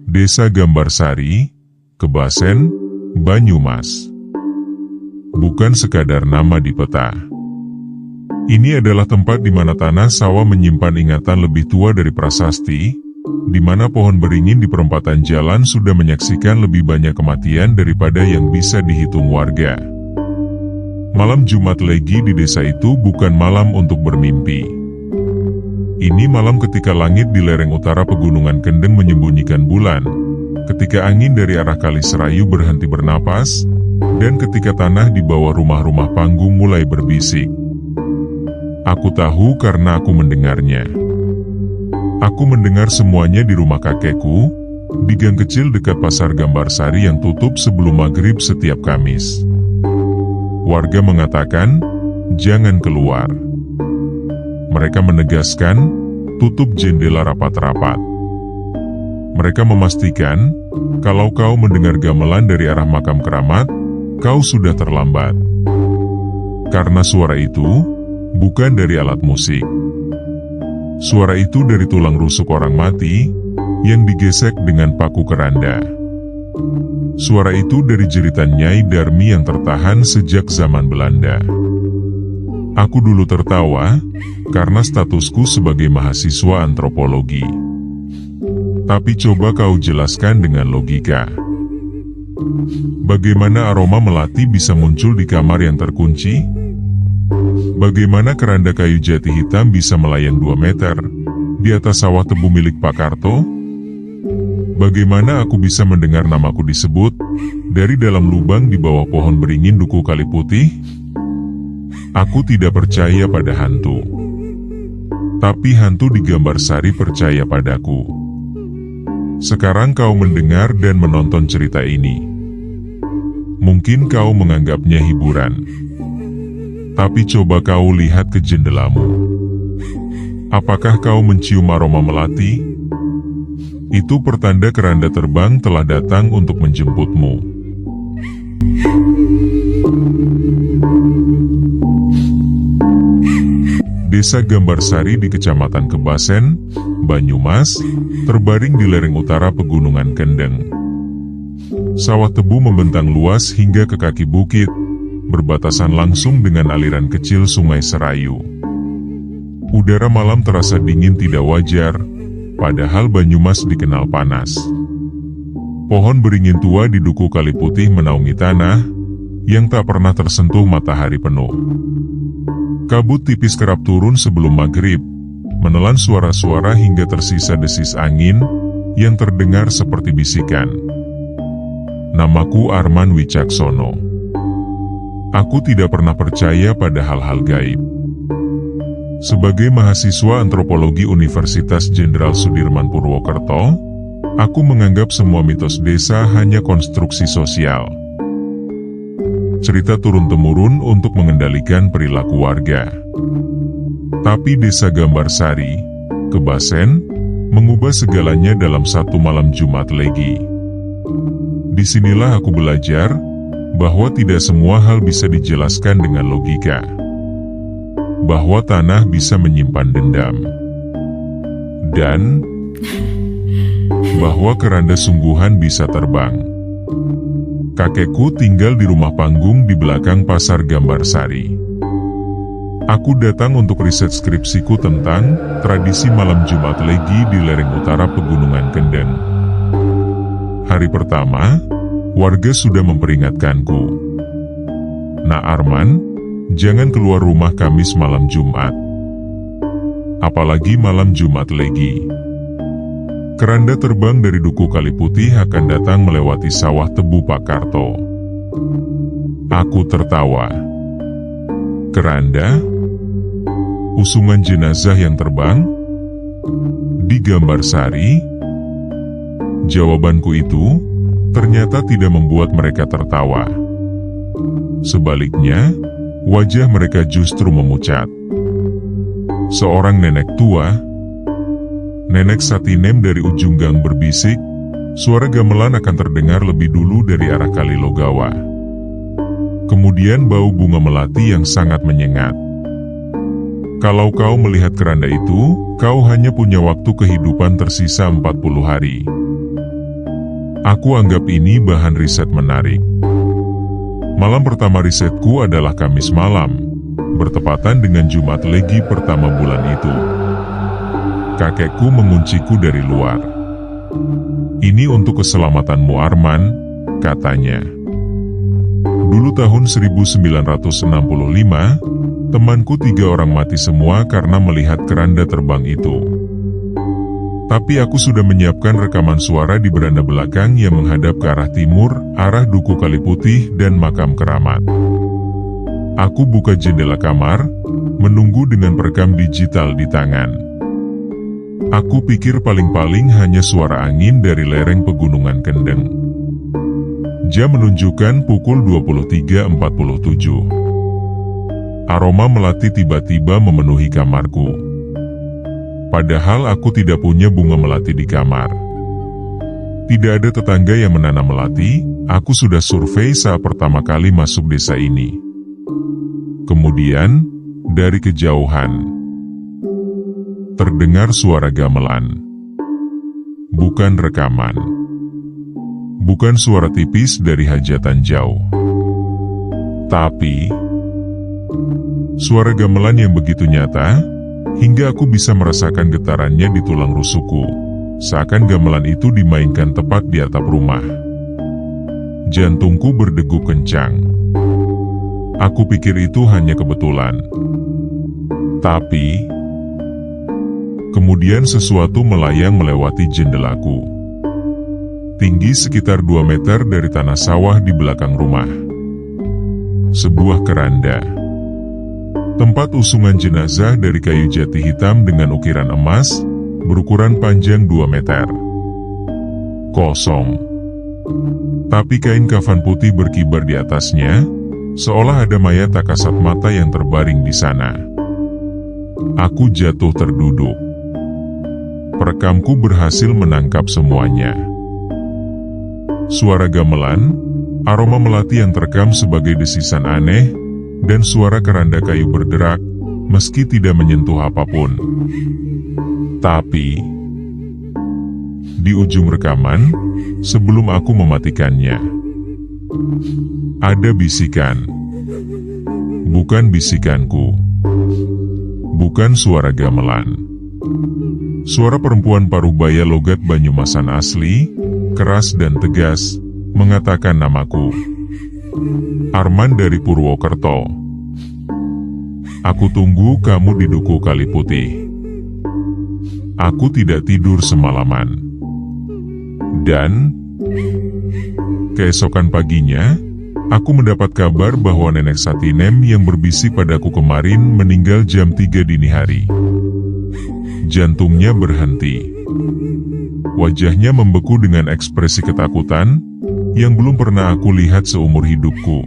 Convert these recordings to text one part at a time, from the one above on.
Desa Gambarsari, Kebasen, Banyumas. Bukan sekadar nama di peta. Ini adalah tempat di mana tanah sawah menyimpan ingatan lebih tua dari prasasti, di mana pohon beringin di perempatan jalan sudah menyaksikan lebih banyak kematian daripada yang bisa dihitung warga. Malam Jumat Legi di desa itu bukan malam untuk bermimpi. Ini malam ketika langit di lereng utara Pegunungan Kendeng menyembunyikan bulan, ketika angin dari arah Kali Serayu berhenti bernapas, dan ketika tanah di bawah rumah-rumah panggung mulai berbisik. Aku tahu karena aku mendengarnya. Aku mendengar semuanya di rumah kakekku, di gang kecil dekat Pasar Gambarsari yang tutup sebelum maghrib setiap Kamis. Warga mengatakan, jangan keluar. Mereka menegaskan, tutup jendela rapat-rapat. Mereka memastikan, kalau kau mendengar gamelan dari arah makam keramat, kau sudah terlambat. Karena suara itu bukan dari alat musik. Suara itu dari tulang rusuk orang mati yang digesek dengan paku keranda. Suara itu dari jeritan Nyai Darmi yang tertahan sejak zaman Belanda. Aku dulu tertawa karena statusku sebagai mahasiswa antropologi. Tapi coba kau jelaskan dengan logika. Bagaimana aroma melati bisa muncul di kamar yang terkunci? Bagaimana keranda kayu jati hitam bisa melayang 2 meter di atas sawah tebu milik Pak Karto? Bagaimana aku bisa mendengar namaku disebut dari dalam lubang di bawah pohon beringin Duku Kali Putih? Aku tidak percaya pada hantu. Tapi hantu di Gambarsari percaya padaku. Sekarang kau mendengar dan menonton cerita ini. Mungkin kau menganggapnya hiburan. Tapi coba kau lihat ke jendelamu. Apakah kau mencium aroma melati? Itu pertanda keranda terbang telah datang untuk menjemputmu. Desa Gambarsari di Kecamatan Kebasen, Banyumas, terbaring di lereng utara Pegunungan Kendeng. Sawah tebu membentang luas hingga ke kaki bukit, berbatasan langsung dengan aliran kecil Sungai Serayu. Udara malam terasa dingin tidak wajar, padahal Banyumas dikenal panas. Pohon beringin tua di Duku Kali Putih menaungi tanah, yang tak pernah tersentuh matahari penuh. Kabut tipis kerap turun sebelum maghrib, menelan suara-suara hingga tersisa desis angin, yang terdengar seperti bisikan. Namaku Arman Wicaksono. Aku tidak pernah percaya pada hal-hal gaib. Sebagai mahasiswa antropologi Universitas Jenderal Sudirman Purwokerto, aku menganggap semua mitos desa hanya konstruksi sosial. Cerita turun-temurun untuk mengendalikan perilaku warga. Tapi desa Gambarsari, Kebasen, mengubah segalanya dalam satu malam Jumat Legi. Disinilah aku belajar bahwa tidak semua hal bisa dijelaskan dengan logika. Bahwa tanah bisa menyimpan dendam. Dan bahwa keranda sungguhan bisa terbang. Kakekku tinggal di rumah panggung di belakang Pasar Gambarsari. Aku datang untuk riset skripsiku tentang tradisi malam Jumat Legi di lereng utara Pegunungan Kendeng. Hari pertama, warga sudah memperingatkanku. Nah Arman, jangan keluar rumah Kamis malam Jumat. Apalagi malam Jumat Legi. Keranda terbang dari Duku Kali Putih akan datang melewati sawah tebu Pak Karto. Aku tertawa. Keranda? Usungan jenazah yang terbang? Di Gambarsari? Jawabanku itu ternyata tidak membuat mereka tertawa. Sebaliknya, wajah mereka justru memucat. Seorang nenek tua, Nenek Satinem dari ujung gang berbisik, suara gamelan akan terdengar lebih dulu dari arah Kali Logawa. Kemudian bau bunga melati yang sangat menyengat. Kalau kau melihat keranda itu, kau hanya punya waktu kehidupan tersisa 40 hari. Aku anggap ini bahan riset menarik. Malam pertama risetku adalah Kamis malam, bertepatan dengan Jumat Legi pertama bulan itu. Kakekku mengunciku dari luar. "Ini untuk keselamatanmu, Arman," katanya. Dulu tahun 1965, temanku 3 orang mati semua karena melihat keranda terbang itu. Tapi aku sudah menyiapkan rekaman suara di beranda belakang yang menghadap ke arah timur, arah Duku Kaliputih dan makam keramat. Aku buka jendela kamar, menunggu dengan perekam digital di tangan. Aku pikir paling-paling hanya suara angin dari lereng pegunungan Kendeng. Jam menunjukkan pukul 23.47. Aroma melati tiba-tiba memenuhi kamarku. Padahal aku tidak punya bunga melati di kamar. Tidak ada tetangga yang menanam melati. Aku sudah survei saat pertama kali masuk desa ini. Kemudian, dari kejauhan, terdengar suara gamelan. Bukan rekaman. Bukan suara tipis dari hajatan jauh. Tapi suara gamelan yang begitu nyata, hingga aku bisa merasakan getarannya di tulang rusukku, seakan gamelan itu dimainkan tepat di atap rumah. Jantungku berdegup kencang. Aku pikir itu hanya kebetulan. Tapi kemudian sesuatu melayang melewati jendelaku. Tinggi sekitar 2 meter dari tanah sawah di belakang rumah. Sebuah keranda. Tempat usungan jenazah dari kayu jati hitam dengan ukiran emas, berukuran panjang 2 meter. Kosong. Tapi kain kafan putih berkibar di atasnya, seolah ada mayat tak kasat mata yang terbaring di sana. Aku jatuh terduduk. Perekamku berhasil menangkap semuanya. Suara gamelan, aroma melati yang terekam sebagai desisan aneh, dan suara keranda kayu berderak, meski tidak menyentuh apapun. Tapi di ujung rekaman, sebelum aku mematikannya, ada bisikan. Bukan bisikanku. Bukan suara gamelan. Suara perempuan parubaya logat Banyumasan asli, keras dan tegas, mengatakan namaku. Arman dari Purwokerto. Aku tunggu kamu di Duku Kaliputih. Aku tidak tidur semalaman. Dan keesokan paginya, aku mendapat kabar bahwa Nenek Satinem yang berbisik padaku kemarin meninggal jam 3 dini hari. Jantungnya berhenti. Wajahnya membeku dengan ekspresi ketakutan yang belum pernah aku lihat seumur hidupku.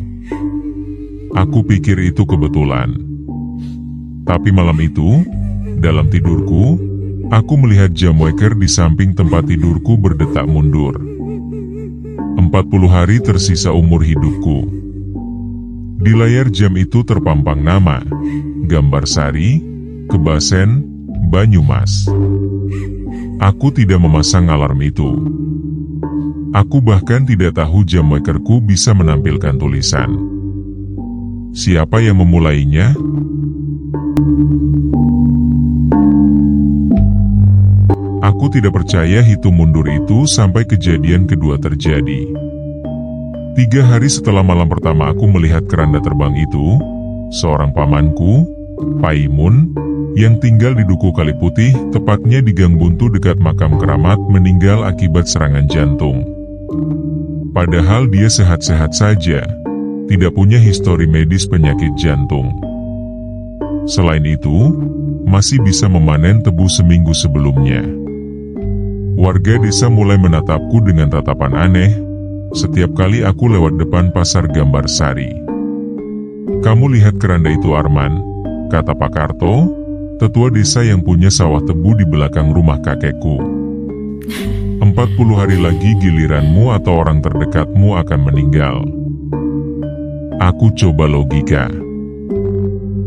Aku pikir itu kebetulan. Tapi malam itu, dalam tidurku, aku melihat jam waker di samping tempat tidurku berdetak mundur. 40 hari tersisa umur hidupku. Di layar jam itu terpampang nama, gambar Sari, Kebasen, Banyumas. Aku tidak memasang alarm itu. Aku bahkan tidak tahu jam wakerku bisa menampilkan tulisan. Siapa yang memulainya? Aku tidak percaya hitung mundur itu sampai kejadian kedua terjadi. 3 hari setelah malam pertama aku melihat keranda terbang itu, seorang pamanku, Paimun, yang tinggal di Duku Kaliputih, tepatnya di Gang Buntu dekat makam keramat, meninggal akibat serangan jantung. Padahal dia sehat-sehat saja, tidak punya histori medis penyakit jantung. Selain itu, masih bisa memanen tebu seminggu sebelumnya. Warga desa mulai menatapku dengan tatapan aneh, setiap kali aku lewat depan pasar gambar Sari. "Kamu lihat keranda itu, Arman?" kata Pak Karto, tetua desa yang punya sawah tebu di belakang rumah kakekku. 40 hari lagi giliranmu atau orang terdekatmu akan meninggal. Aku coba logika.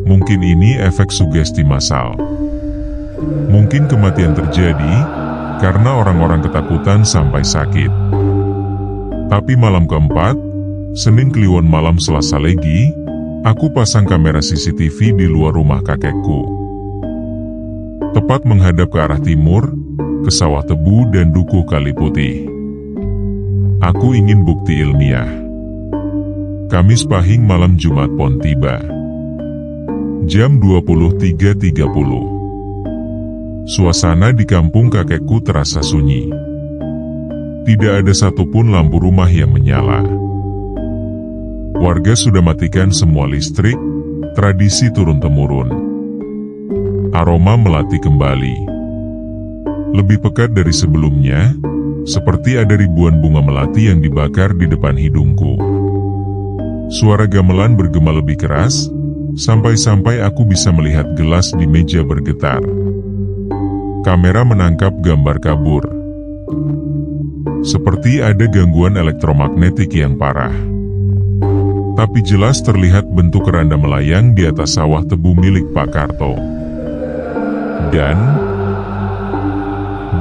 Mungkin ini efek sugesti massal. Mungkin kematian terjadi karena orang-orang ketakutan sampai sakit. Tapi malam keempat, Senin Kliwon malam Selasa Legi, aku pasang kamera CCTV di luar rumah kakekku. Tepat menghadap ke arah timur, ke sawah tebu dan dukuh Kali Putih. Aku ingin bukti ilmiah. Kamis Pahing malam Jumat Pon tiba. Jam 23.30. Suasana di kampung kakekku terasa sunyi. Tidak ada satupun lampu rumah yang menyala. Warga sudah matikan semua listrik, tradisi turun-temurun. Aroma melati kembali. Lebih pekat dari sebelumnya, seperti ada ribuan bunga melati yang dibakar di depan hidungku. Suara gamelan bergema lebih keras, sampai-sampai aku bisa melihat gelas di meja bergetar. Kamera menangkap gambar kabur. Seperti ada gangguan elektromagnetik yang parah. Tapi jelas terlihat bentuk keranda melayang di atas sawah tebu milik Pak Karto. Dan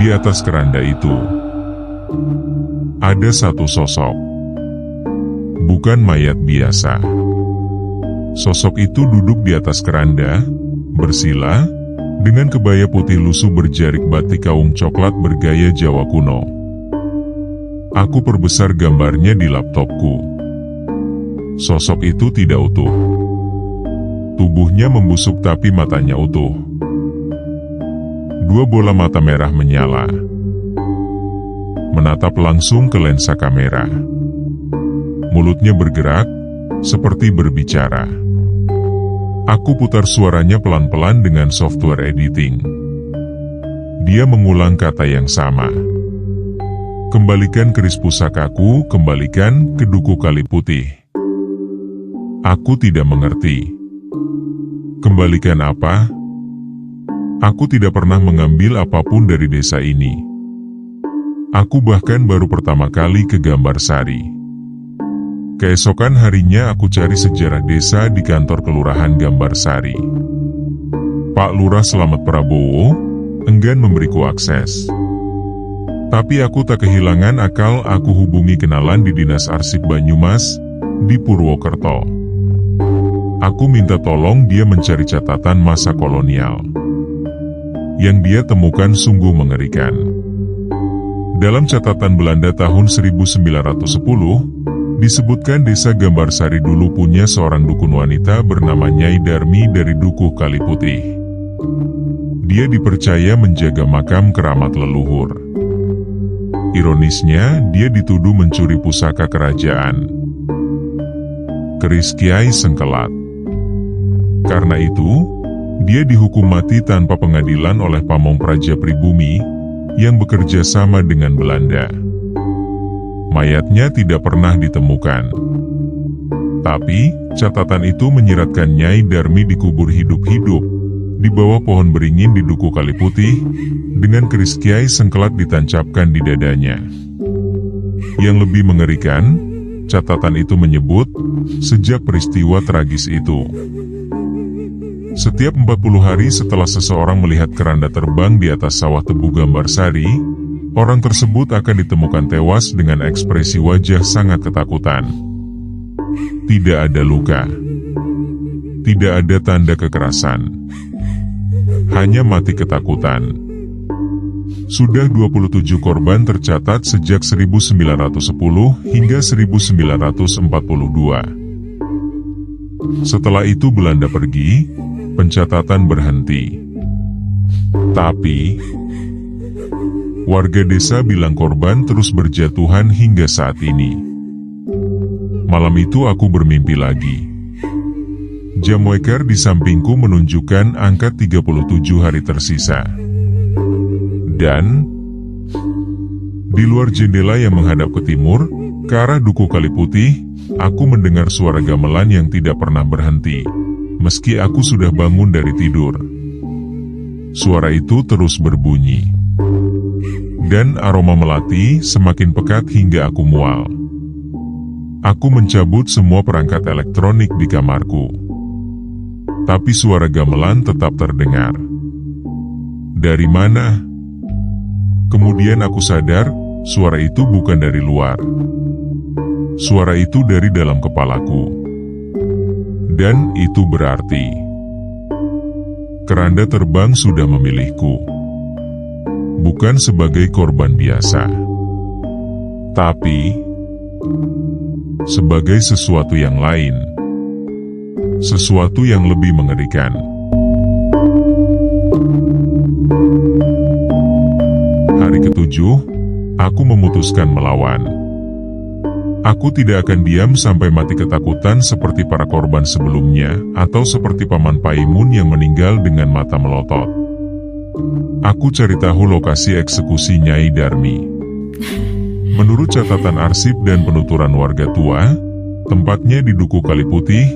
di atas keranda itu ada satu sosok. Bukan mayat biasa. Sosok itu duduk di atas keranda, bersila, dengan kebaya putih lusuh berjarik batik kaung coklat bergaya Jawa kuno. Aku perbesar gambarnya di laptopku. Sosok itu tidak utuh. Tubuhnya membusuk tapi matanya utuh. Dua bola mata merah menyala. Menatap langsung ke lensa kamera. Mulutnya bergerak, seperti berbicara. Aku putar suaranya pelan-pelan dengan software editing. Dia mengulang kata yang sama. Kembalikan keris pusakaku, kembalikan ke dukuh Kali Putih. Aku tidak mengerti. Kembalikan apa? Aku tidak pernah mengambil apapun dari desa ini. Aku bahkan baru pertama kali ke Gambarsari. Keesokan harinya aku cari sejarah desa di kantor kelurahan Gambarsari. Pak Lurah Slamet Prabowo enggan memberiku akses. Tapi aku tak kehilangan akal, aku hubungi kenalan di Dinas Arsip Banyumas di Purwokerto. Aku minta tolong dia mencari catatan masa kolonial. Yang dia temukan sungguh mengerikan. Dalam catatan Belanda tahun 1910, disebutkan desa Gambarsari dulu punya seorang dukun wanita bernama Nyai Darmi dari dukuh Kali Putih. Dia dipercaya menjaga makam keramat leluhur. Ironisnya, dia dituduh mencuri pusaka kerajaan. Keris Kiai Sengkelat. Karena itu, dia dihukum mati tanpa pengadilan oleh Pamong Praja Pribumi yang bekerja sama dengan Belanda. Mayatnya tidak pernah ditemukan. Tapi, catatan itu menyiratkan Nyai Darmi dikubur hidup-hidup di bawah pohon beringin di dukuh Kali Putih dengan keris Kiai Sengkelat ditancapkan di dadanya. Yang lebih mengerikan, catatan itu menyebut sejak peristiwa tragis itu. Setiap 40 hari setelah seseorang melihat keranda terbang di atas sawah tebu Gambarsari, orang tersebut akan ditemukan tewas dengan ekspresi wajah sangat ketakutan. Tidak ada luka. Tidak ada tanda kekerasan. Hanya mati ketakutan. Sudah 27 korban tercatat sejak 1910 hingga 1942. Setelah itu Belanda pergi, pencatatan berhenti. Tapi warga desa bilang korban terus berjatuhan hingga saat ini. Malam itu aku bermimpi lagi. Jam waker di sampingku menunjukkan angka 37 hari tersisa. Dan di luar jendela yang menghadap ke timur, ke arah dukuh Kali Putih, aku mendengar suara gamelan yang tidak pernah berhenti, meski aku sudah bangun dari tidur. Suara itu terus berbunyi. Dan aroma melati semakin pekat hingga aku mual. Aku mencabut semua perangkat elektronik di kamarku. tapi suara gamelan tetap terdengar. Dari mana? Kemudian aku sadar, suara itu bukan dari luar. Suara itu dari dalam kepalaku. Dan itu berarti keranda terbang sudah memilihku. Bukan sebagai korban biasa, tapi sebagai sesuatu yang lain. Sesuatu yang lebih mengerikan. Hari ketujuh, aku memutuskan melawan. Aku tidak akan diam sampai mati ketakutan seperti para korban sebelumnya, atau seperti Paman Paimun yang meninggal dengan mata melotot. Aku cari tahu lokasi eksekusi Nyai Darmi. Menurut catatan arsip dan penuturan warga tua, tempatnya di Duku Kali Putih,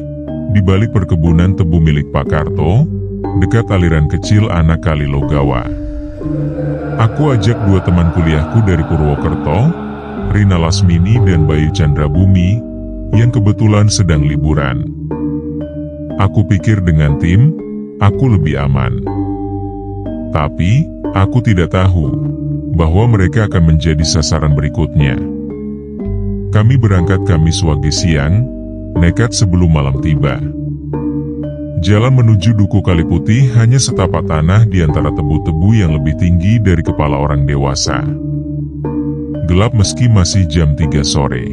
di balik perkebunan tebu milik Pak Karto, dekat aliran kecil anak Kali Logawa. Aku ajak dua teman kuliahku dari Purwokerto, Rina Lasmini dan Bayu Chandrabumi, yang kebetulan sedang liburan. Aku pikir dengan tim, aku lebih aman. Tapi, aku tidak tahu bahwa mereka akan menjadi sasaran berikutnya. Kami berangkat Kamis wage siang, nekat sebelum malam tiba. Jalan menuju Duku Kali Putih hanya setapak tanah di antara tebu-tebu yang lebih tinggi dari kepala orang dewasa. Gelap meski masih jam 3 sore.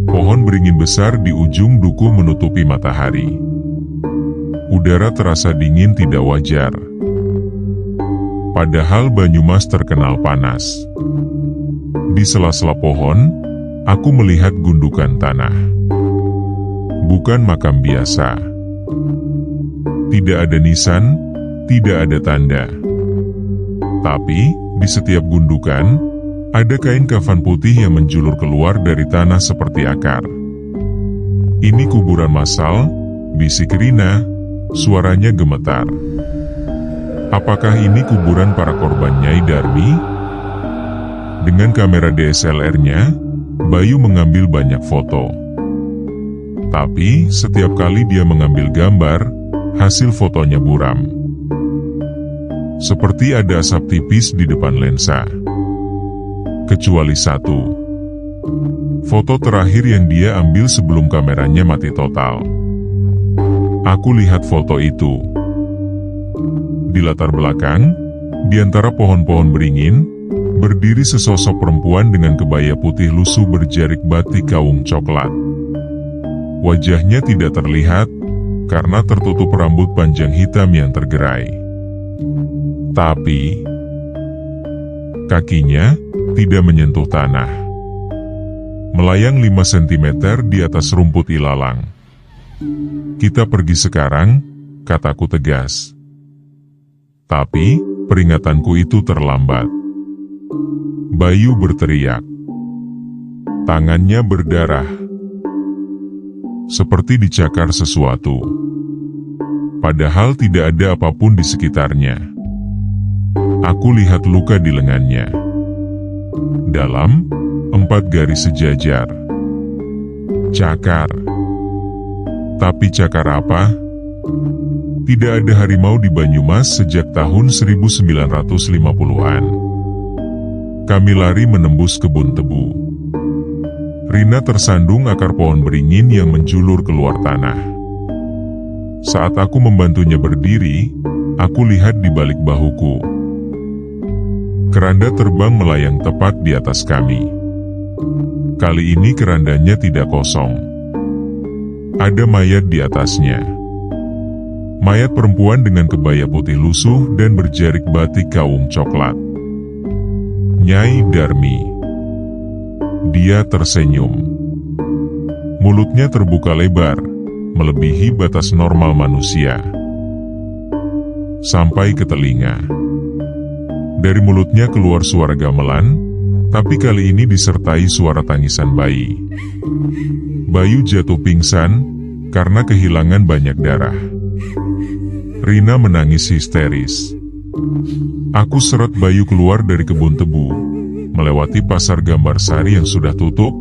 Pohon beringin besar di ujung duku menutupi matahari. Udara terasa dingin tidak wajar. Padahal Banyumas terkenal panas. Di sela-sela pohon, aku melihat gundukan tanah. Bukan makam biasa. Tidak ada nisan, tidak ada tanda. Tapi, di setiap gundukan, ada kain kafan putih yang menjulur keluar dari tanah seperti akar. Ini kuburan massal, bisik Rina, suaranya gemetar. Apakah ini kuburan para korban Nyai Darmi? Dengan kamera DSLR-nya, Bayu mengambil banyak foto. Tapi, setiap kali dia mengambil gambar, hasil fotonya buram. Seperti ada asap tipis di depan lensa. Kecuali satu. Foto terakhir yang dia ambil sebelum kameranya mati total. Aku lihat foto itu. Di latar belakang, di antara pohon-pohon beringin, berdiri sesosok perempuan dengan kebaya putih lusuh berjarik batik kaung coklat. Wajahnya tidak terlihat, karena tertutup rambut panjang hitam yang tergerai. Tapi, kakinya tidak menyentuh tanah. Melayang 5 cm di atas rumput ilalang. Kita pergi sekarang, kataku tegas. Tapi, peringatanku itu terlambat. Bayu berteriak. Tangannya berdarah. Seperti dicakar sesuatu. Padahal tidak ada apapun di sekitarnya. Aku lihat luka di lengannya. Dalam, 4 garis sejajar. Cakar. Tapi cakar apa? Tidak ada harimau di Banyumas sejak tahun 1950-an. Kami lari menembus kebun tebu. Rina tersandung akar pohon beringin yang menjulur keluar tanah. Saat aku membantunya berdiri, aku lihat di balik bahuku. Keranda terbang melayang tepat di atas kami. Kali ini kerandanya tidak kosong. Ada mayat di atasnya. Mayat perempuan dengan kebaya putih lusuh dan berjarik batik kaung coklat. Nyai Darmi. Dia tersenyum. Mulutnya terbuka lebar, melebihi batas normal manusia. Sampai ke telinga. Dari mulutnya keluar suara gamelan, tapi kali ini disertai suara tangisan bayi. Bayu jatuh pingsan, karena kehilangan banyak darah. Rina menangis histeris. Aku seret Bayu keluar dari kebun tebu, melewati pasar gambar sari yang sudah tutup,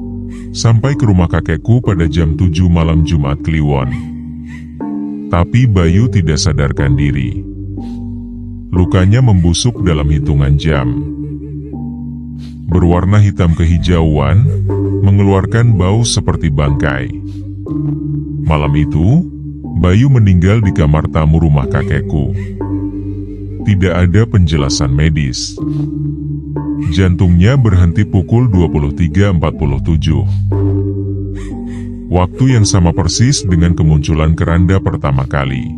sampai ke rumah kakekku pada jam 7 malam Jumat Kliwon. Tapi Bayu tidak sadarkan diri. Lukanya membusuk dalam hitungan jam. Berwarna hitam kehijauan, mengeluarkan bau seperti bangkai. Malam itu, Bayu meninggal di kamar tamu rumah kakekku. Tidak ada penjelasan medis. Jantungnya berhenti pukul 23.47. Waktu yang sama persis dengan kemunculan keranda pertama kali.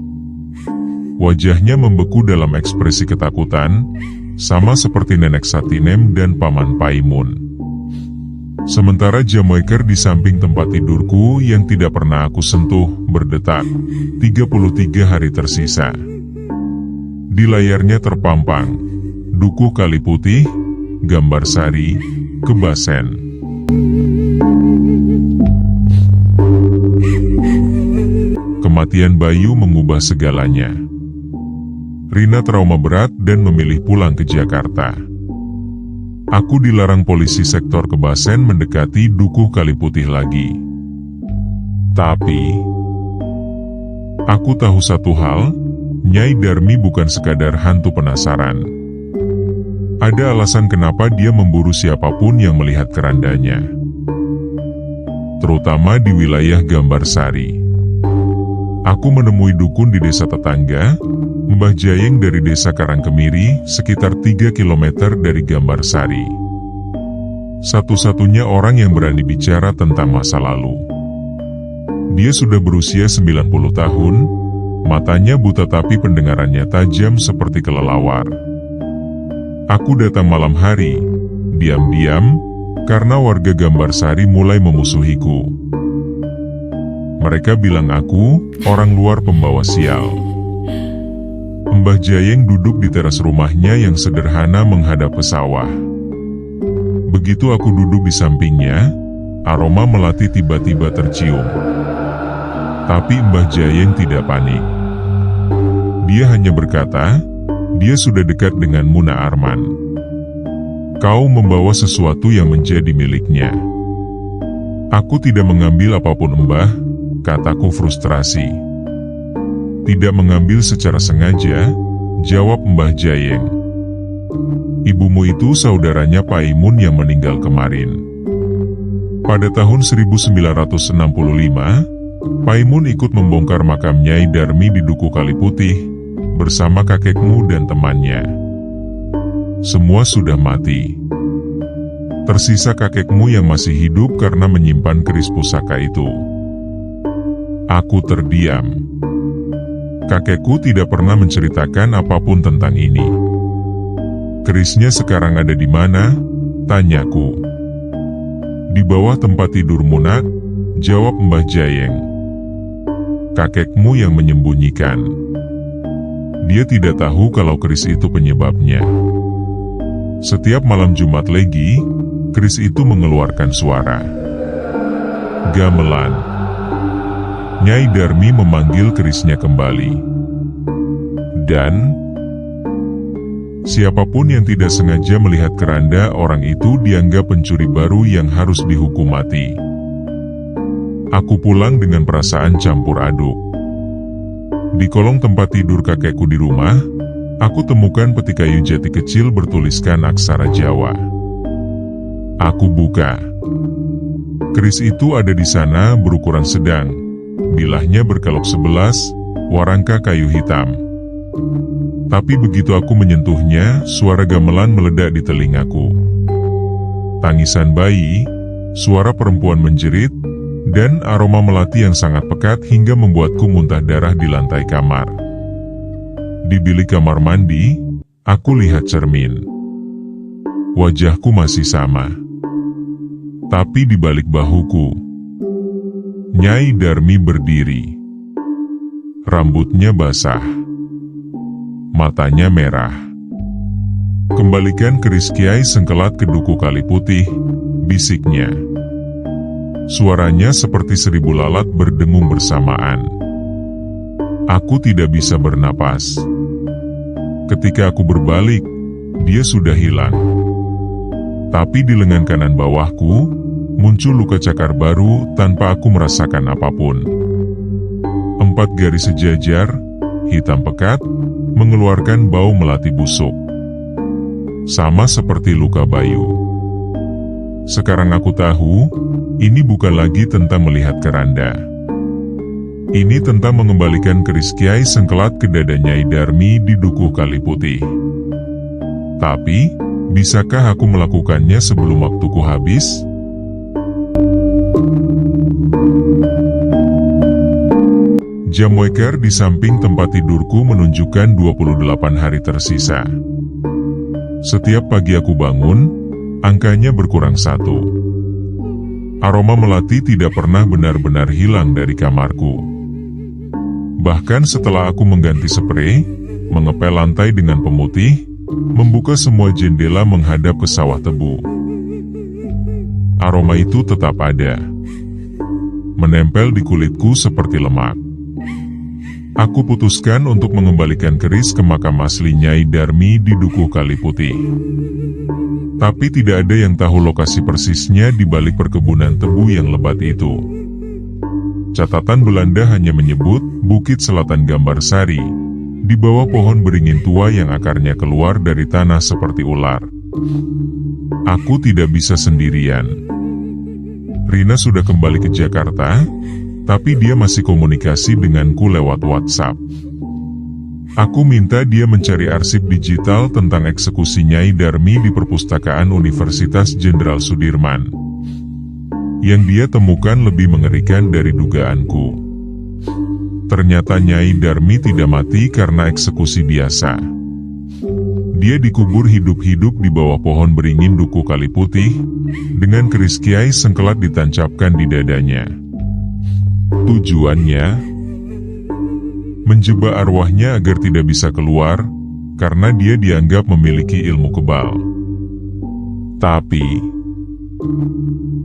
Wajahnya membeku dalam ekspresi ketakutan, sama seperti nenek Satinem dan paman Paimun. Sementara jam waker di samping tempat tidurku yang tidak pernah aku sentuh berdetak. 33 hari tersisa. Di layarnya terpampang Dukuh Kali Putih, gambar sari, Kebasen. Kematian Bayu mengubah segalanya. Rina trauma berat dan memilih pulang ke Jakarta. Aku dilarang polisi sektor Kebasen mendekati Dukuh Kali Putih lagi. Tapi, aku tahu satu hal, Nyai Darmi bukan sekadar hantu penasaran. Ada alasan kenapa dia memburu siapapun yang melihat kerandanya. Terutama di wilayah Gambar Sari. Aku menemui dukun di desa tetangga, Mbah Jayeng dari desa Karangkemiri, sekitar 3 km dari Gambar Sari. Satu-satunya orang yang berani bicara tentang masa lalu. Dia sudah berusia 90 tahun, matanya buta tapi pendengarannya tajam seperti kelelawar. Aku datang malam hari, diam-diam, karena warga Gambar Sari mulai memusuhiku. Mereka bilang aku, orang luar pembawa sial. Mbah Jayeng duduk di teras rumahnya yang sederhana menghadap ke sawah. Begitu aku duduk di sampingnya, aroma melati tiba-tiba tercium. Tapi Mbah Jayeng tidak panik. Dia hanya berkata, dia sudah dekat dengan Muna Arman. Kau membawa sesuatu yang menjadi miliknya. Aku tidak mengambil apapun Mbah, kataku frustrasi. Tidak mengambil secara sengaja, jawab Mbah Jayeng. Ibumu itu saudaranya Paimun yang meninggal kemarin. Pada tahun 1965, Paimun ikut membongkar makam Nyai Darmi di Dukuh Kali Putih, bersama kakekmu dan temannya. Semua sudah mati. Tersisa kakekmu yang masih hidup karena menyimpan keris pusaka itu. Aku terdiam. Kakekku tidak pernah menceritakan apapun tentang ini. Kerisnya sekarang ada di mana? Tanyaku. Di bawah tempat tidur Munak, jawab Mbah Jayeng. Kakekmu yang menyembunyikan. Dia tidak tahu kalau keris itu penyebabnya. Setiap malam Jumat Legi, keris itu mengeluarkan suara gamelan. Nyai Darmi memanggil kerisnya kembali. Dan siapapun yang tidak sengaja melihat keranda orang itu dianggap pencuri baru yang harus dihukum mati. Aku pulang dengan perasaan campur aduk. Di kolong tempat tidur kakekku di rumah, aku temukan peti kayu jati kecil bertuliskan aksara Jawa. Aku buka. Keris itu ada di sana berukuran sedang. Bilahnya berkelok 11, warangka kayu hitam. Tapi begitu aku menyentuhnya, suara gamelan meledak di telingaku. Tangisan bayi, suara perempuan menjerit, dan aroma melati yang sangat pekat hingga membuatku muntah darah di lantai kamar. Di bilik kamar mandi, aku lihat cermin. Wajahku masih sama. Tapi di balik bahuku, Nyai Darmi berdiri. Rambutnya basah. Matanya merah. Kembalikan keris Kiai Sengkelat ke Dukuh Kali Putih, bisiknya. Suaranya seperti 1000 lalat berdengung bersamaan. Aku tidak bisa bernapas. Ketika aku berbalik, dia sudah hilang. Tapi di lengan kanan bawahku, muncul luka cakar baru tanpa aku merasakan apapun. 4 garis sejajar, hitam pekat, mengeluarkan bau melati busuk. Sama seperti luka Bayu. Sekarang aku tahu, ini bukan lagi tentang melihat keranda. Ini tentang mengembalikan keris Kiai Sengkelat ke dada Nyai Darmi di Dukuh Kali Putih. Tapi, bisakah aku melakukannya sebelum waktuku habis? Jam waker di samping tempat tidurku menunjukkan 28 hari tersisa. Setiap pagi aku bangun, angkanya berkurang 1. Aroma melati tidak pernah benar-benar hilang dari kamarku. Bahkan setelah aku mengganti sprei, mengepel lantai dengan pemutih, membuka semua jendela menghadap ke sawah tebu. Aroma itu tetap ada. Menempel di kulitku seperti lemak. Aku putuskan untuk mengembalikan keris ke makam asli Nyai Darmi di Dukuh Kali Putih. Tapi tidak ada yang tahu lokasi persisnya di balik perkebunan tebu yang lebat itu. Catatan Belanda hanya menyebut Bukit Selatan Gambar Sari, di bawah pohon beringin tua yang akarnya keluar dari tanah seperti ular. Aku tidak bisa sendirian. Rina sudah kembali ke Jakarta, tapi dia masih komunikasi denganku lewat WhatsApp. Aku minta dia mencari arsip digital tentang eksekusi Nyai Darmi di Perpustakaan Universitas Jenderal Sudirman. Yang dia temukan lebih mengerikan dari dugaanku. Ternyata Nyai Darmi tidak mati karena eksekusi biasa. Dia dikubur hidup-hidup di bawah pohon beringin Dukuh Kali Putih, dengan keris Kiai Sengkelat ditancapkan di dadanya. Tujuannya, menjebak arwahnya agar tidak bisa keluar, karena dia dianggap memiliki ilmu kebal. Tapi,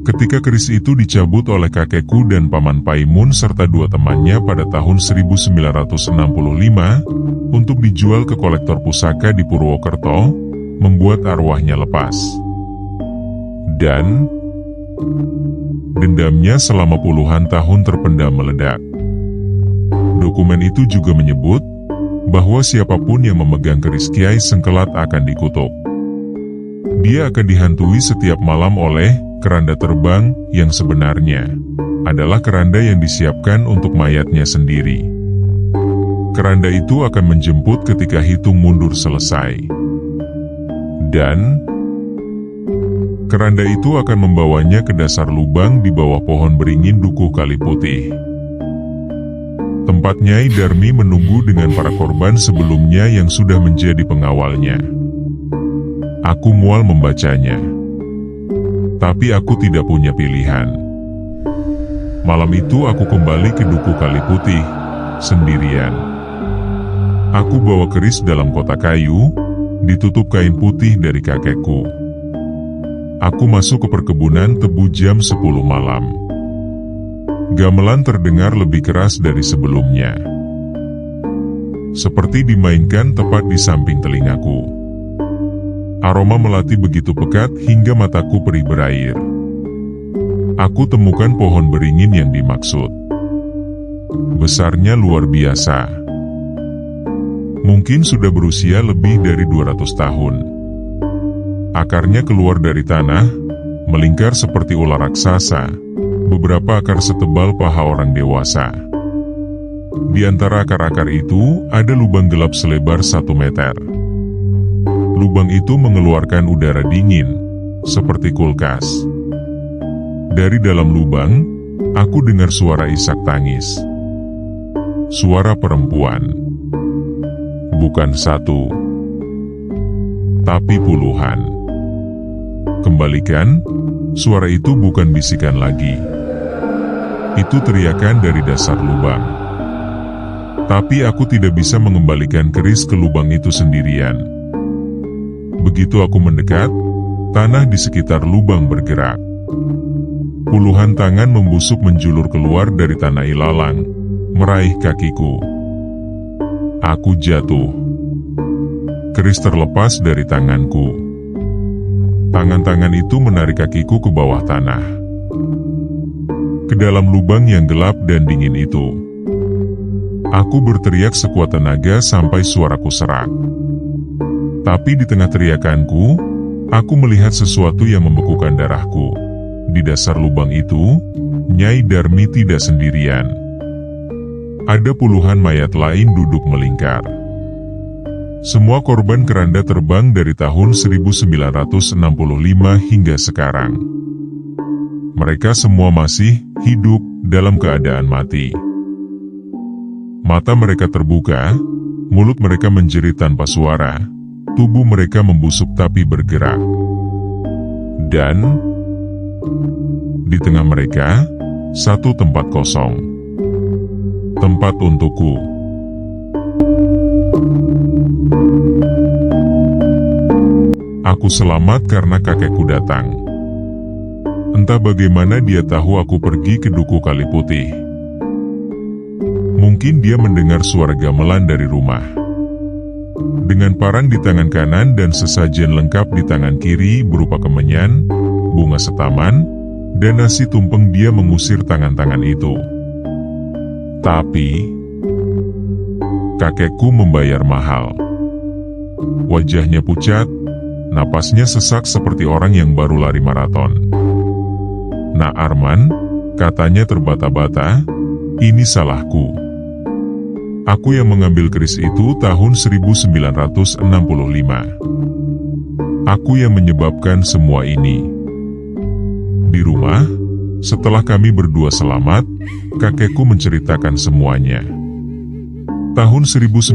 ketika keris itu dicabut oleh kakekku dan Paman Paimun serta 2 temannya pada tahun 1965, untuk dijual ke kolektor pusaka di Purwokerto, membuat arwahnya lepas. Dan dendamnya selama puluhan tahun terpendam meledak. Dokumen itu juga menyebut bahwa siapapun yang memegang keris Kiai Sengkelat akan dikutuk. Dia akan dihantui setiap malam oleh keranda terbang yang sebenarnya adalah keranda yang disiapkan untuk mayatnya sendiri. Keranda itu akan menjemput ketika hitung mundur selesai. Dan keranda itu akan membawanya ke dasar lubang di bawah pohon beringin Dukuh Kali Putih. Tempat Nyai Darmi menunggu dengan para korban sebelumnya yang sudah menjadi pengawalnya. Aku mual membacanya. Tapi aku tidak punya pilihan. Malam itu aku kembali ke Dukuh Kali Putih, sendirian. Aku bawa keris dalam kotak kayu, ditutup kain putih dari kakekku. Aku masuk ke perkebunan tebu jam 10 malam. Gamelan terdengar lebih keras dari sebelumnya. Seperti dimainkan tepat di samping telingaku. Aroma melati begitu pekat hingga mataku perih berair. Aku temukan pohon beringin yang dimaksud. Besarnya luar biasa. Mungkin sudah berusia lebih dari 200 tahun. Akarnya keluar dari tanah, melingkar seperti ular raksasa. Beberapa akar setebal paha orang dewasa. Di antara akar-akar itu, ada lubang gelap selebar 1 meter. Lubang itu mengeluarkan udara dingin, seperti kulkas. Dari dalam lubang, aku dengar suara isak tangis. Suara perempuan. Bukan 1, tapi puluhan. Kembalikan, suara itu bukan bisikan lagi. Itu teriakan dari dasar lubang. Tapi aku tidak bisa mengembalikan keris ke lubang itu sendirian. Begitu aku mendekat, tanah di sekitar lubang bergerak. Puluhan tangan membusuk menjulur keluar dari tanah ilalang, meraih kakiku. Aku jatuh. Keris terlepas dari tanganku. Tangan-tangan itu menarik kakiku ke bawah tanah. Ke dalam lubang yang gelap dan dingin itu. Aku berteriak sekuat tenaga sampai suaraku serak. Tapi di tengah teriakanku, aku melihat sesuatu yang membekukan darahku. Di dasar lubang itu, Nyai Darmi tidak sendirian. Ada puluhan mayat lain duduk melingkar. Semua korban keranda terbang dari tahun 1965 hingga sekarang. Mereka semua masih hidup dalam keadaan mati. Mata mereka terbuka, mulut mereka menjerit tanpa suara, tubuh mereka membusuk tapi bergerak. Dan di tengah mereka, satu tempat kosong. Tempat untukku. Aku selamat karena kakekku datang. Entah bagaimana dia tahu aku pergi ke Duku Kali Putih. Mungkin dia mendengar suara gamelan dari rumah. Dengan parang di tangan kanan dan sesajen lengkap di tangan kiri berupa kemenyan, bunga setaman, dan nasi tumpeng, dia mengusir tangan-tangan itu. Tapi kakekku membayar mahal. Wajahnya pucat, napasnya sesak seperti orang yang baru lari maraton. Nah Arman, katanya terbata-bata, ini salahku. Aku yang mengambil keris itu tahun 1965. Aku yang menyebabkan semua ini. Di rumah, setelah kami berdua selamat, kakekku menceritakan semuanya. Tahun 1965,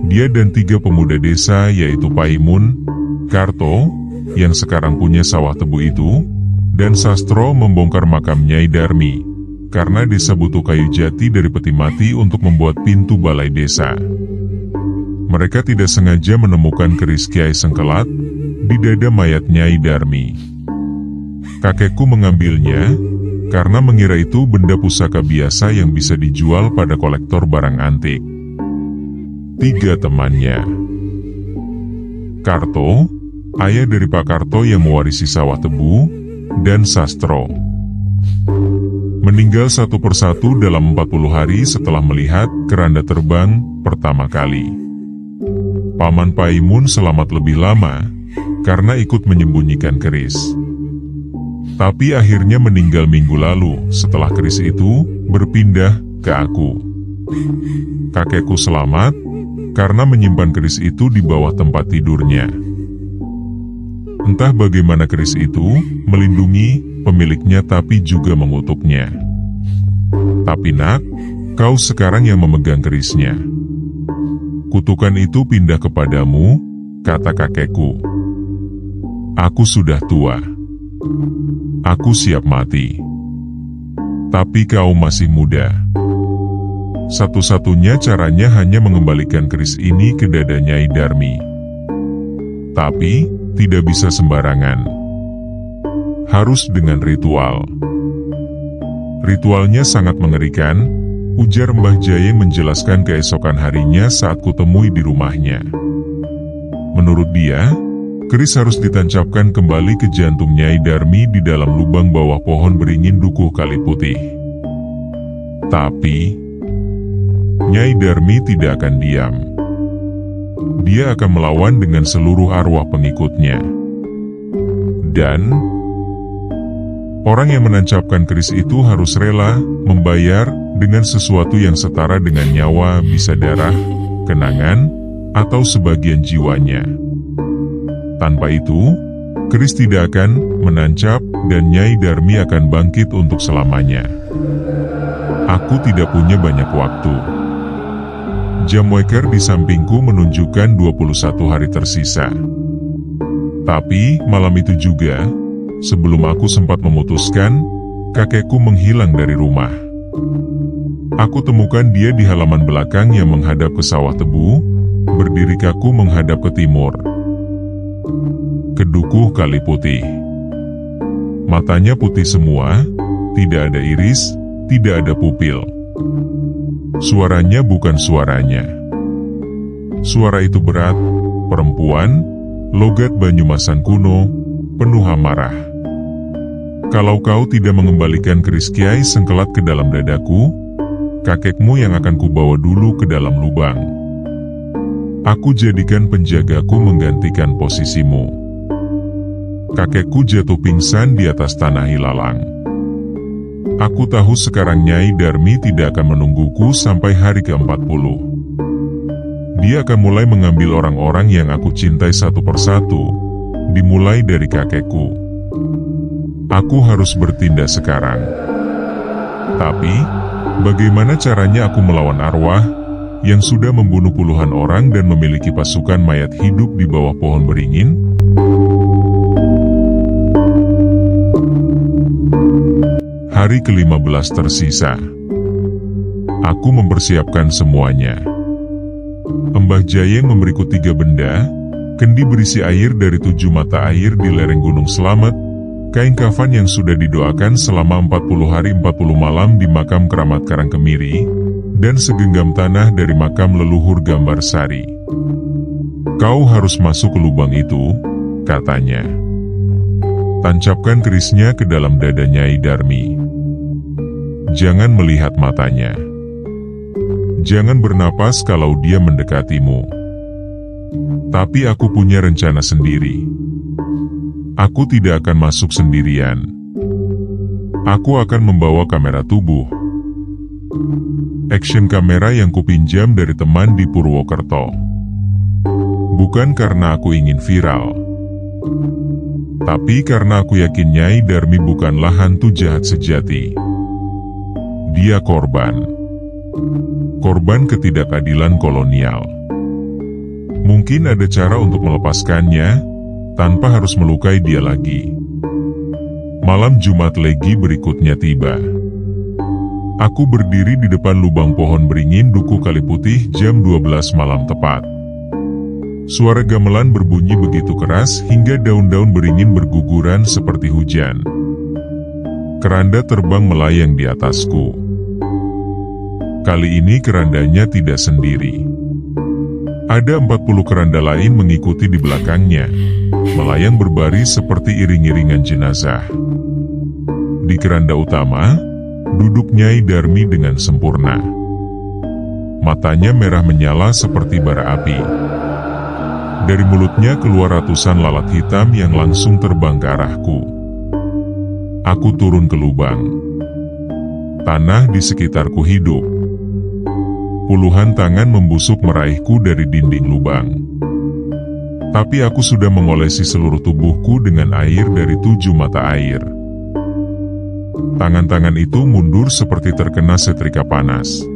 dia dan 3 pemuda desa yaitu Paimun, Karto, yang sekarang punya sawah tebu itu, dan Sastro membongkar makam Nyai Darmi. Karena desa butuh kayu jati dari peti mati untuk membuat pintu balai desa. Mereka tidak sengaja menemukan keris Kiai Sengkelat di dada mayat Nyai Darmi. Kakekku mengambilnya karena mengira itu benda pusaka biasa yang bisa dijual pada kolektor barang antik. 3 temannya. Karto, ayah dari Pak Karto yang mewarisi sawah tebu, dan Sastro. Meninggal satu persatu dalam 40 hari setelah melihat keranda terbang pertama kali. Paman Paimun selamat lebih lama, karena ikut menyembunyikan keris. Tapi akhirnya meninggal minggu lalu setelah keris itu berpindah ke aku. Kakekku selamat, karena menyimpan keris itu di bawah tempat tidurnya. Entah bagaimana keris itu melindungi pemiliknya tapi juga mengutuknya. Tapi nak, kau sekarang yang memegang kerisnya. Kutukan itu pindah kepadamu, kata kakekku. Aku sudah tua. Aku siap mati. Tapi kau masih muda. Satu-satunya caranya hanya mengembalikan keris ini ke dada Nyai Darmi. Tapi tidak bisa sembarangan. Harus dengan ritual. Ritualnya sangat mengerikan, ujar Mbah Jayeng menjelaskan keesokan harinya saat kutemui di rumahnya. Menurut dia, keris harus ditancapkan kembali ke jantung Nyai Darmi di dalam lubang bawah pohon beringin Dukuh Kali Putih. Tapi Nyai Darmi tidak akan diam. Dia akan melawan dengan seluruh arwah pengikutnya. Dan orang yang menancapkan keris itu harus rela membayar dengan sesuatu yang setara dengan nyawa, bisa darah, kenangan, atau sebagian jiwanya. Tanpa itu, keris tidak akan menancap dan Nyai Darmi akan bangkit untuk selamanya. Aku tidak punya banyak waktu. Jam waker di sampingku menunjukkan 21 hari tersisa. Tapi malam itu juga, sebelum aku sempat memutuskan, kakekku menghilang dari rumah. Aku temukan dia di halaman belakang yang menghadap ke sawah tebu, berdiri kaku menghadap ke timur. Ke Dukuh Kali Putih. Matanya putih semua, tidak ada iris, tidak ada pupil. Suaranya bukan suaranya. Suara itu berat, perempuan, logat Banyumasan kuno, penuh amarah. Kalau kau tidak mengembalikan keris Kiai Sengkelat ke dalam dadaku, kakekmu yang akan kubawa dulu ke dalam lubang. Aku jadikan penjagaku menggantikan posisimu. Kakekku jatuh pingsan di atas tanah ilalang. Aku tahu sekarang Nyai Darmi tidak akan menungguku sampai hari ke-40. Dia akan mulai mengambil orang-orang yang aku cintai satu persatu, dimulai dari kakekku. Aku harus bertindak sekarang. Tapi, bagaimana caranya aku melawan arwah yang sudah membunuh puluhan orang dan memiliki pasukan mayat hidup di bawah pohon beringin? Hari ke-15 tersisa. Aku mempersiapkan semuanya. Mbah Jayeng memberiku 3 benda, kendi berisi air dari 7 mata air di lereng Gunung Slamet, kain kafan yang sudah didoakan selama 40 hari 40 malam di makam keramat Karangkemiri, dan segenggam tanah dari makam leluhur Gambar Sari. Kau harus masuk ke lubang itu, katanya. Tancapkan kerisnya ke dalam dada Nyai Darmi. Jangan melihat matanya. Jangan bernapas kalau dia mendekatimu. Tapi aku punya rencana sendiri. Aku tidak akan masuk sendirian. Aku akan membawa kamera tubuh. Action kamera yang kupinjam dari teman di Purwokerto. Bukan karena aku ingin viral. Tapi karena aku yakin Nyai Darmi bukanlah hantu jahat sejati. Dia korban. Korban ketidakadilan kolonial. Mungkin ada cara untuk melepaskannya, tanpa harus melukai dia lagi. Malam Jumat Legi berikutnya tiba. Aku berdiri di depan lubang pohon beringin Duku Kaliputih jam 12 malam tepat. Suara gamelan berbunyi begitu keras hingga daun-daun beringin berguguran seperti hujan. Keranda terbang melayang di atasku. Kali ini kerandanya tidak sendiri. Ada 40 keranda lain mengikuti di belakangnya, melayang berbaris seperti iring-iringan jenazah. Di keranda utama, duduk Nyai Darmi dengan sempurna. Matanya merah menyala seperti bara api. Dari mulutnya keluar ratusan lalat hitam yang langsung terbang ke arahku. Aku turun ke lubang. Tanah di sekitarku hidup. Puluhan tangan membusuk meraihku dari dinding lubang. Tapi aku sudah mengolesi seluruh tubuhku dengan air dari 7 mata air. Tangan-tangan itu mundur seperti terkena setrika panas.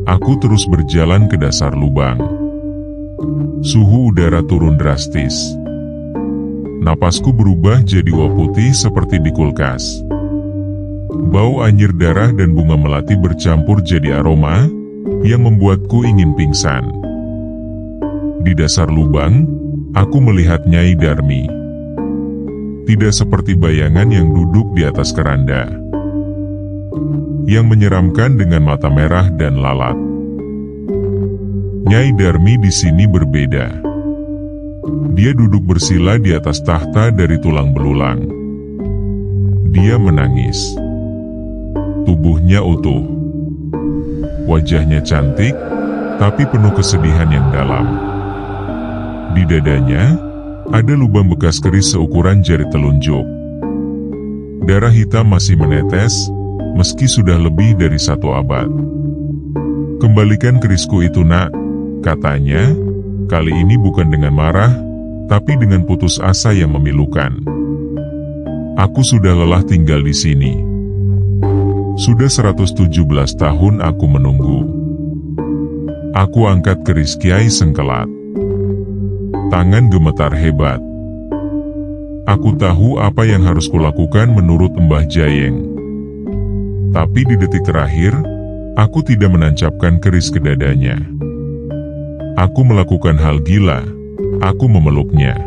Aku terus berjalan ke dasar lubang. Suhu udara turun drastis. Napasku berubah jadi uap putih seperti di kulkas. Bau anyir darah dan bunga melati bercampur jadi aroma yang membuatku ingin pingsan. Di dasar lubang, aku melihat Nyai Darmi. Tidak seperti bayangan yang duduk di atas keranda, yang menyeramkan dengan mata merah dan lalat. Nyai Darmi di sini berbeda. Dia duduk bersila di atas tahta dari tulang belulang. Dia menangis. Tubuhnya utuh. Wajahnya cantik, tapi penuh kesedihan yang dalam. Di dadanya, ada lubang bekas keris seukuran jari telunjuk. Darah hitam masih menetes, meski sudah lebih dari 1 abad. Kembalikan kerisku itu, nak, katanya, kali ini bukan dengan marah, tapi dengan putus asa yang memilukan. Aku sudah lelah tinggal di sini. Sudah 117 tahun aku menunggu. Aku angkat keris Kiai Sengkelat. Tangan gemetar hebat. Aku tahu apa yang harus kulakukan menurut Mbah Jayeng. Tapi di detik terakhir, aku tidak menancapkan keris ke dadanya. Aku melakukan hal gila. Aku memeluknya.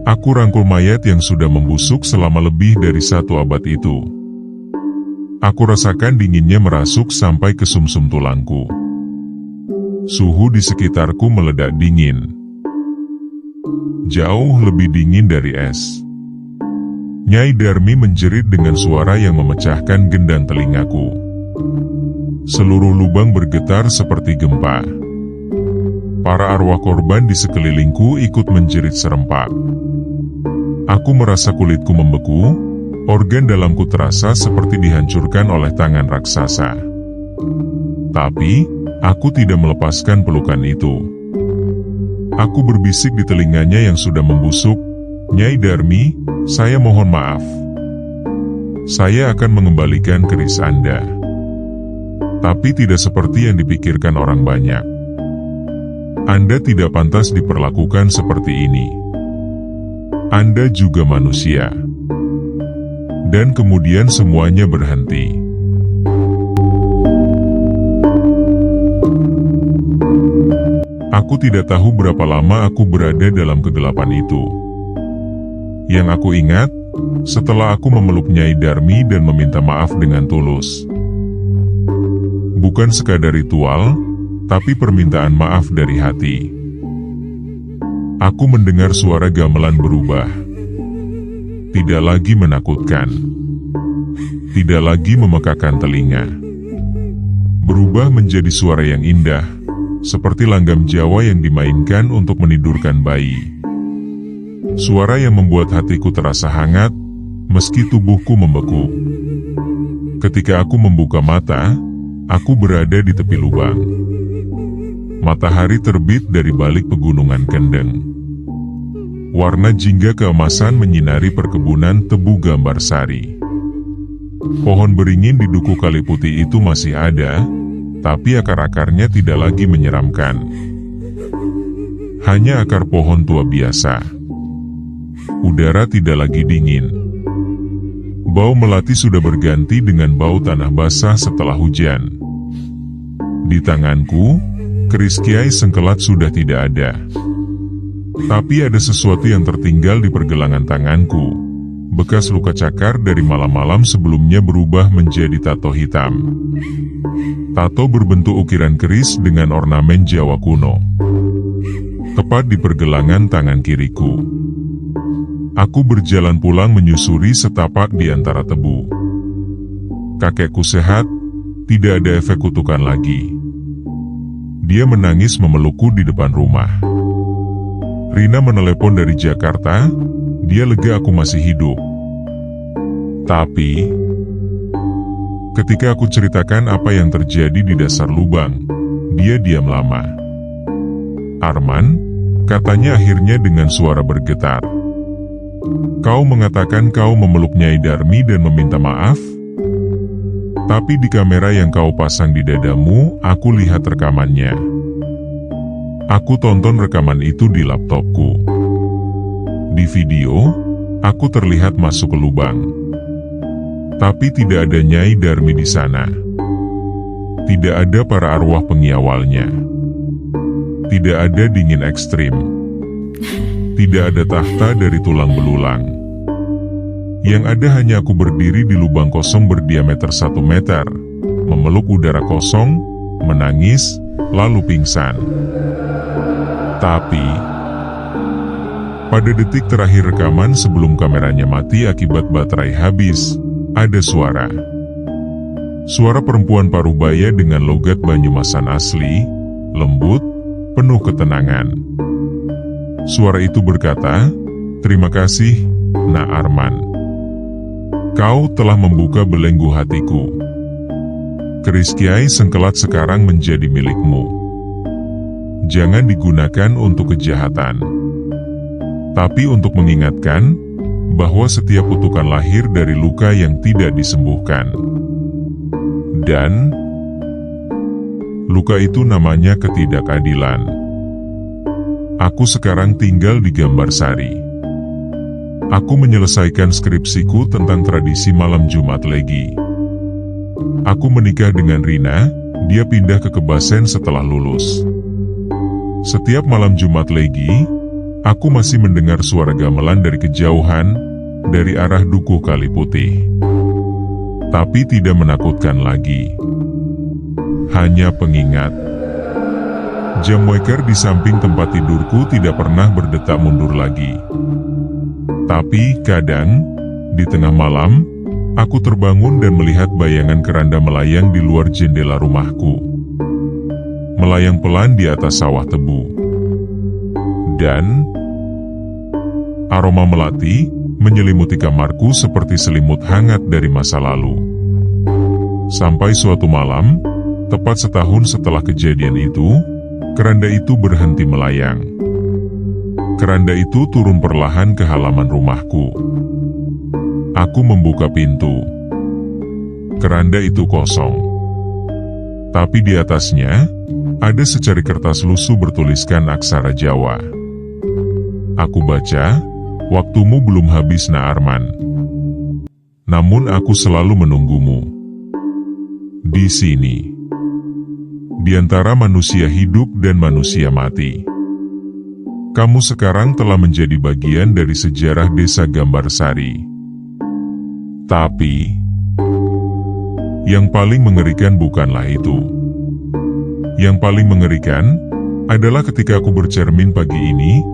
Aku rangkul mayat yang sudah membusuk selama lebih dari 1 abad itu. Aku rasakan dinginnya merasuk sampai ke sumsum tulangku. Suhu di sekitarku meledak dingin. Jauh lebih dingin dari es. Nyai Darmi menjerit dengan suara yang memecahkan gendang telingaku. seluruh lubang bergetar seperti gempa. Para arwah korban di sekelilingku ikut menjerit serempak. Aku merasa kulitku membeku, organ dalamku terasa seperti dihancurkan oleh tangan raksasa. Tapi, aku tidak melepaskan pelukan itu. Aku berbisik di telinganya yang sudah membusuk, "Nyai Darmi, saya mohon maaf. Saya akan mengembalikan keris Anda. Tapi tidak seperti yang dipikirkan orang banyak. Anda tidak pantas diperlakukan seperti ini. Anda juga manusia." Dan kemudian semuanya berhenti. Aku tidak tahu berapa lama aku berada dalam kegelapan itu. Yang aku ingat, setelah aku memeluk Nyai Darmi dan meminta maaf dengan tulus. Bukan sekadar ritual, tapi permintaan maaf dari hati. Aku mendengar suara gamelan berubah. Tidak lagi menakutkan. Tidak lagi memekakan telinga. Berubah menjadi suara yang indah, seperti langgam Jawa yang dimainkan untuk menidurkan bayi. Suara yang membuat hatiku terasa hangat, meski tubuhku membeku. Ketika aku membuka mata, aku berada di tepi lubang. Matahari terbit dari balik pegunungan Kendeng. Warna jingga keemasan menyinari perkebunan tebu Gambar Sari. Pohon beringin di Duku Kali Putih itu masih ada, tapi akar-akarnya tidak lagi menyeramkan. Hanya akar pohon tua biasa. Udara tidak lagi dingin. Bau melati sudah berganti dengan bau tanah basah setelah hujan. Di tanganku, keris Kiai Sengkelat sudah tidak ada. Tapi ada sesuatu yang tertinggal di pergelangan tanganku. Bekas luka cakar dari malam-malam sebelumnya berubah menjadi tato hitam. Tato berbentuk ukiran keris dengan ornamen Jawa kuno. Tepat di pergelangan tangan kiriku. Aku berjalan pulang menyusuri setapak di antara tebu. Kakekku sehat, tidak ada efek kutukan lagi. Dia menangis memelukku di depan rumah. Rina menelepon dari Jakarta, dia lega aku masih hidup. Tapi, ketika aku ceritakan apa yang terjadi di dasar lubang, dia diam lama. "Arman," katanya akhirnya dengan suara bergetar. "Kau mengatakan kau memeluk Nyai Darmi dan meminta maaf? Tapi di kamera yang kau pasang di dadamu, aku lihat rekamannya." Aku tonton rekaman itu di laptopku. Di video, aku terlihat masuk ke lubang. Tapi tidak ada Nyai Darmi di sana. Tidak ada para arwah pengawalnya. Tidak ada dingin ekstrim. Tidak ada tahta dari tulang belulang. Yang ada hanya aku berdiri di lubang kosong berdiameter 1 meter, memeluk udara kosong, menangis, lalu pingsan. Tapi, pada detik terakhir rekaman sebelum kameranya mati akibat baterai habis, ada suara. Suara perempuan Parubaya dengan logat Banyumasan asli, lembut, penuh ketenangan. Suara itu berkata, "Terima kasih, Nak Arman. Kau telah membuka belenggu hatiku. Keris Kiai Sengkelat sekarang menjadi milikmu. Jangan digunakan untuk kejahatan, tapi untuk mengingatkan bahwa setiap kutukan lahir dari luka yang tidak disembuhkan. Dan luka itu namanya ketidakadilan. Aku sekarang tinggal di Gambar Sari. Aku menyelesaikan skripsiku tentang tradisi malam Jumat Legi. Aku menikah dengan Rina, dia pindah ke Kebasen setelah lulus. Setiap malam Jumat Legi, aku masih mendengar suara gamelan dari kejauhan, dari arah Duku Kali Putih. Tapi tidak menakutkan lagi. Hanya pengingat. Jam waker di samping tempat tidurku tidak pernah berdetak mundur lagi. Tapi kadang, di tengah malam, Aku terbangun dan melihat bayangan keranda melayang di luar jendela rumahku. Melayang pelan di atas sawah tebu. Dan aroma melati menyelimuti kamarku seperti selimut hangat dari masa lalu. Sampai suatu malam, tepat setahun setelah kejadian itu, keranda itu berhenti melayang. Keranda itu turun perlahan ke halaman rumahku. Aku membuka pintu. Keranda itu kosong. Tapi di atasnya, ada secari kertas lusuh bertuliskan aksara Jawa. Aku baca, "Waktumu belum habis, Na Arman. Namun aku selalu menunggumu. Di sini. Di antara manusia hidup dan manusia mati. Kamu sekarang telah menjadi bagian dari sejarah Desa Gambarsari." Tapi, yang paling mengerikan bukanlah itu. Yang paling mengerikan adalah ketika aku bercermin pagi ini,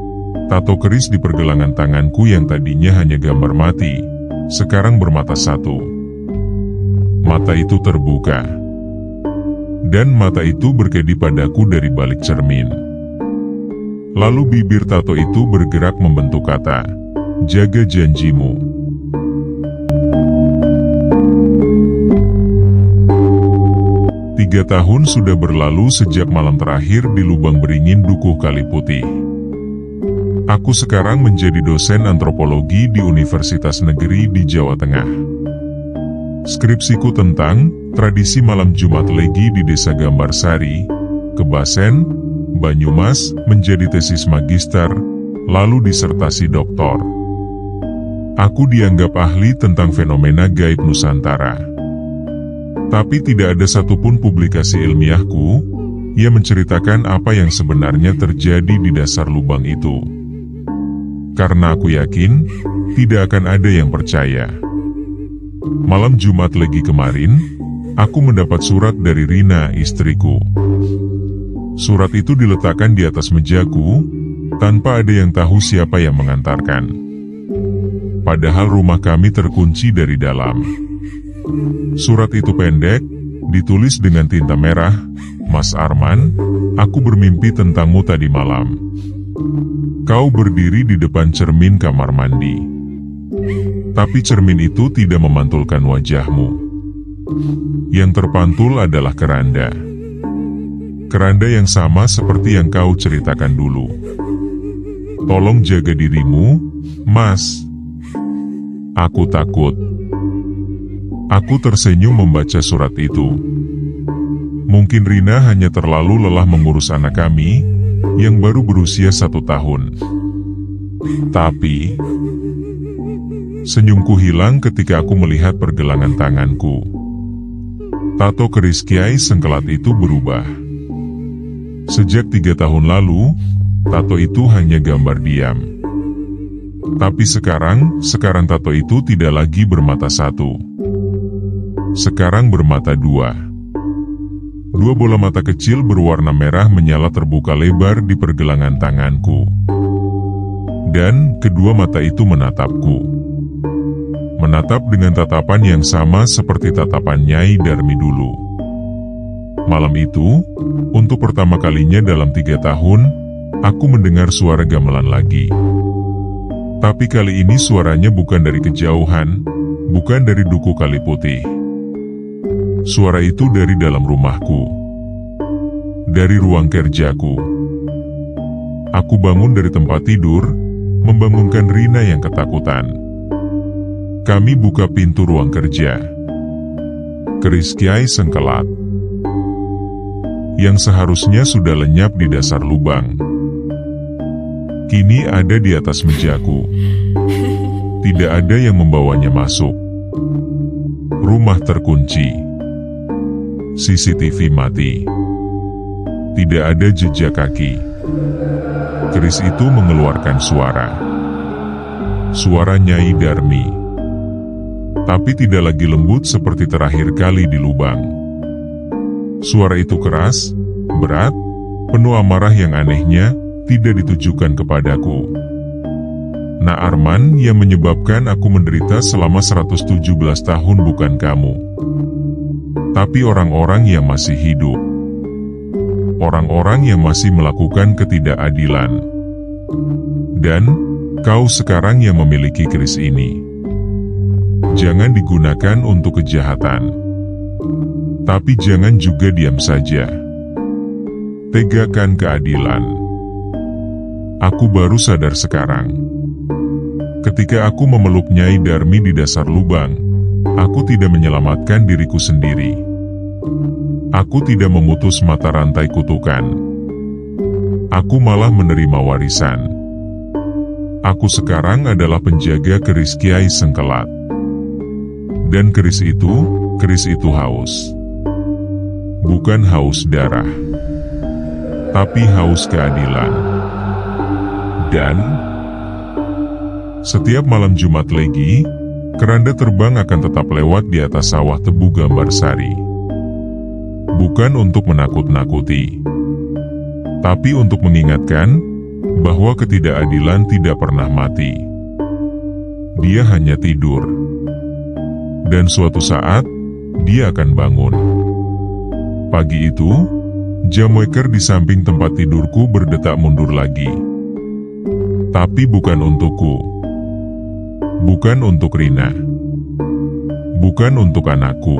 tato keris di pergelangan tanganku yang tadinya hanya gambar mati, sekarang bermata satu. Mata itu terbuka. Dan mata itu berkedip padaku dari balik cermin. Lalu bibir tato itu bergerak membentuk kata, "Jaga janjimu." Tiga tahun sudah berlalu sejak malam terakhir di Lubang Beringin Dukuh Kali Putih. Aku sekarang menjadi dosen antropologi di Universitas Negeri di Jawa Tengah. Skripsiku tentang tradisi malam Jumat Legi di Desa Gambarsari, Kebasen, Banyumas menjadi tesis magister, lalu disertasi doktor. Aku dianggap ahli tentang fenomena gaib Nusantara. Tapi tidak ada satupun publikasi ilmiahku yang menceritakan apa yang sebenarnya terjadi di dasar lubang itu. Karena aku yakin, tidak akan ada yang percaya. Malam Jumat Legi kemarin, aku mendapat surat dari Rina, istriku. Surat itu diletakkan di atas mejaku, tanpa ada yang tahu siapa yang mengantarkan. Padahal rumah kami terkunci dari dalam. Surat itu pendek, ditulis dengan tinta merah, "Mas Arman, aku bermimpi tentangmu tadi malam. Kau berdiri di depan cermin kamar mandi. Tapi cermin itu tidak memantulkan wajahmu. Yang terpantul adalah keranda. Keranda yang sama seperti yang kau ceritakan dulu. Tolong jaga dirimu, Mas." Aku takut. Aku tersenyum membaca surat itu. Mungkin Rina hanya terlalu lelah mengurus anak kami, yang baru berusia 1 tahun. Tapi, senyumku hilang ketika aku melihat pergelangan tanganku. Tato keris Kiai Sengkelat itu berubah. Sejak 3 tahun lalu, tato itu hanya gambar diam. Tapi sekarang tato itu tidak lagi bermata satu. Sekarang bermata dua. Dua bola mata kecil berwarna merah menyala terbuka lebar di pergelangan tanganku. Dan kedua mata itu menatapku. Menatap dengan tatapan yang sama seperti tatapan Nyai Darmi dulu. Malam itu, untuk pertama kalinya dalam 3 tahun, aku mendengar suara gamelan lagi. Tapi kali ini suaranya bukan dari kejauhan, bukan dari Dukuh Kali Putih. Suara itu dari dalam rumahku. Dari ruang kerjaku. Aku bangun dari tempat tidur, membangunkan Rina yang ketakutan. Kami buka pintu ruang kerja. Keris Kiai Sengkelat, yang seharusnya sudah lenyap di dasar lubang, kini ada di atas mejaku. Tidak ada yang membawanya masuk. Rumah terkunci. CCTV mati. Tidak ada jejak kaki. Keris itu mengeluarkan suara. Suara Nyai Darmi. Tapi tidak lagi lembut seperti terakhir kali di lubang. Suara itu keras, berat, penuh amarah yang anehnya tidak ditujukan kepadaku. Nah Arman, yang menyebabkan aku menderita selama 117 tahun bukan kamu, tapi orang-orang yang masih hidup. Orang-orang yang masih melakukan ketidakadilan. Dan, kau sekarang yang memiliki keris ini. Jangan digunakan untuk kejahatan. Tapi jangan juga diam saja. Tegakkan keadilan. Aku baru sadar sekarang. Ketika aku memeluk Nyai Darmi di dasar lubang, aku tidak menyelamatkan diriku sendiri. Aku tidak memutus mata rantai kutukan. Aku malah menerima warisan. Aku sekarang adalah penjaga keris Kiai Sengkelat. Dan keris itu haus. Bukan haus darah, tapi haus keadilan. Dan setiap malam Jumat Legi, keranda terbang akan tetap lewat di atas sawah tebu Gambarsari. Bukan untuk menakut-nakuti, tapi untuk mengingatkan bahwa ketidakadilan tidak pernah mati. Dia hanya tidur. Dan suatu saat, dia akan bangun. Pagi itu, jam waker di samping tempat tidurku berdetak mundur lagi. Tapi bukan untukku. Bukan untuk Rina. Bukan untuk anakku.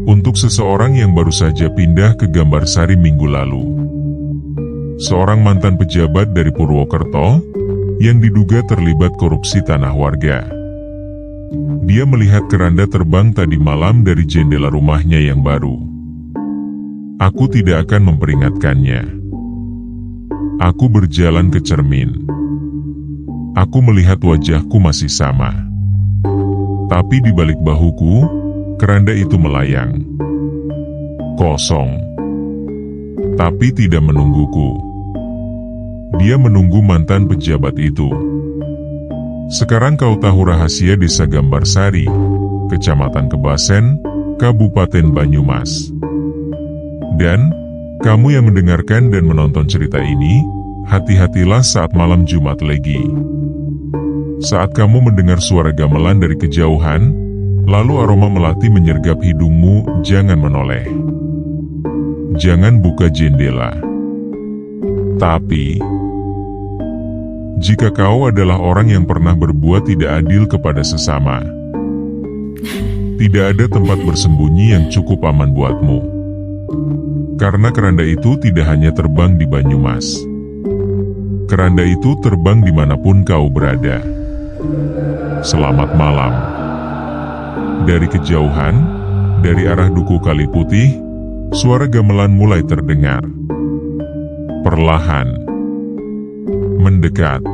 Untuk seseorang yang baru saja pindah ke Gambarsari minggu lalu. Seorang mantan pejabat dari Purwokerto, yang diduga terlibat korupsi tanah warga. Dia melihat keranda terbang tadi malam dari jendela rumahnya yang baru. Aku tidak akan memperingatkannya. Aku berjalan ke cermin. Aku melihat wajahku masih sama. Tapi di balik bahuku, keranda itu melayang. Kosong. Tapi tidak menungguku. Dia menunggu mantan pejabat itu. Sekarang kau tahu rahasia desa Gambarsari, Kecamatan Kebasen, Kabupaten Banyumas. Dan, kamu yang mendengarkan dan menonton cerita ini, hati-hatilah saat malam Jumat Legi. Saat kamu mendengar suara gamelan dari kejauhan, lalu aroma melati menyergap hidungmu, jangan menoleh. Jangan buka jendela. Tapi, jika kau adalah orang yang pernah berbuat tidak adil kepada sesama, tidak ada tempat bersembunyi yang cukup aman buatmu. Karena keranda itu tidak hanya terbang di Banyumas. Keranda itu terbang dimanapun kau berada. Selamat malam. Dari kejauhan, dari arah Duku Kali Putih, suara gamelan mulai terdengar. Perlahan. Mendekat.